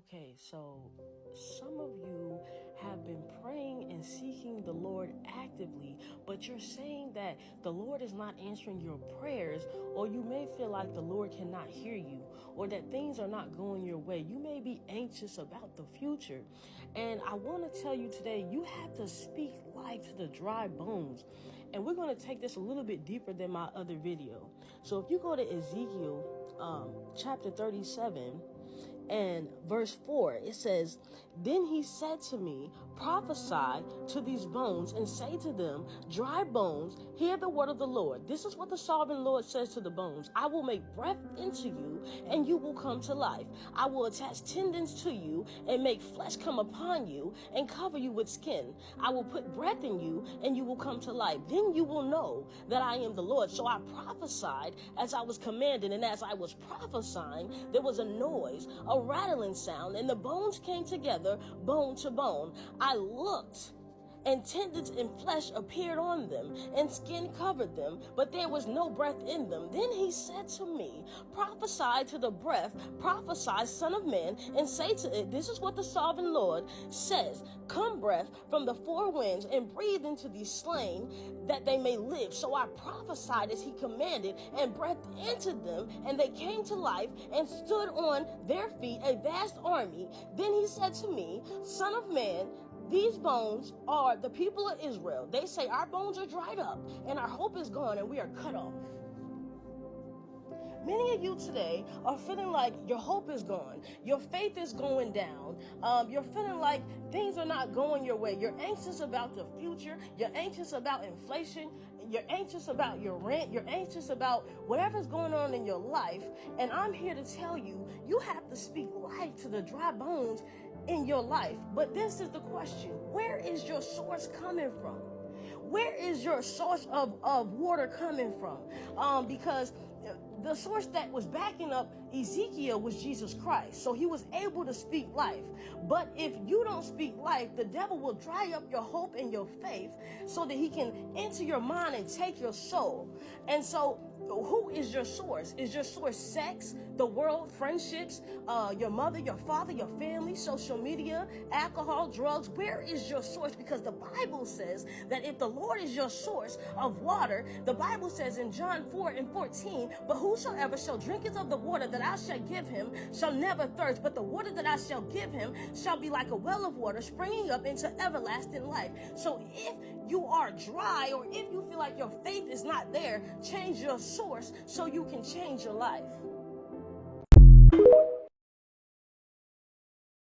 Okay, so some of you have been praying and seeking the Lord actively, but you're saying that the Lord is not answering your prayers, or you may feel like the Lord cannot hear you, or that things are not going your way. You may be anxious about the future. And I want to tell you today, you have to speak life to the dry bones. And we're going to take this a little bit deeper than my other video. So if you go to Ezekiel chapter 37, and verse 4, it says, "Then he said to me, prophesy to these bones and say to them, dry bones, hear the word of the Lord. This is what the sovereign Lord says to the bones. I will make breath into you and you will come to life. I will attach tendons to you and make flesh come upon you and cover you with skin. I will put breath in you and you will come to life. Then you will know that I am the Lord." So I prophesied as I was commanded, and as I was prophesying, there was a noise, a rattling sound, and the bones came together, bone to bone. I looked, and tendons and flesh appeared on them, and skin covered them, but there was no breath in them. Then he said to me, prophesy to the breath, prophesy, son of man, and say to it, this is what the sovereign Lord says. Come, breath, from the four winds, and breathe into these slain, that they may live. So I prophesied as he commanded, and breathed into them, and they came to life, and stood on their feet, a vast army. Then he said to me, son of man, these bones are the people of Israel. They say our bones are dried up and our hope is gone and we are cut off. Many of you today are feeling like your hope is gone. Your faith is going down. You're feeling like things are not going your way. You're anxious about the future. You're anxious about inflation. You're anxious about your rent. You're anxious about whatever's going on in your life. And I'm here to tell you, you have to speak life to the dry bones in your life. But this is the question: where is your source coming from? Where is your source of water coming from? Because the source that was backing up Ezekiel was Jesus Christ. So he was able to speak life. But if you don't speak life, the devil will dry up your hope and your faith so that he can enter your mind and take your soul. And so who is your source? Is your source sex, the world, friendships, your mother, your father, your family, social media, alcohol, drugs? Where is your source? Because the Bible says that if the Lord is your source of water, the Bible says in John 4:14, but whosoever shall drinketh of the water that I shall give him shall never thirst, but the water that I shall give him shall be like a well of water springing up into everlasting life. So if you are dry, or if you feel like your faith is not there, change your source so you can change your life.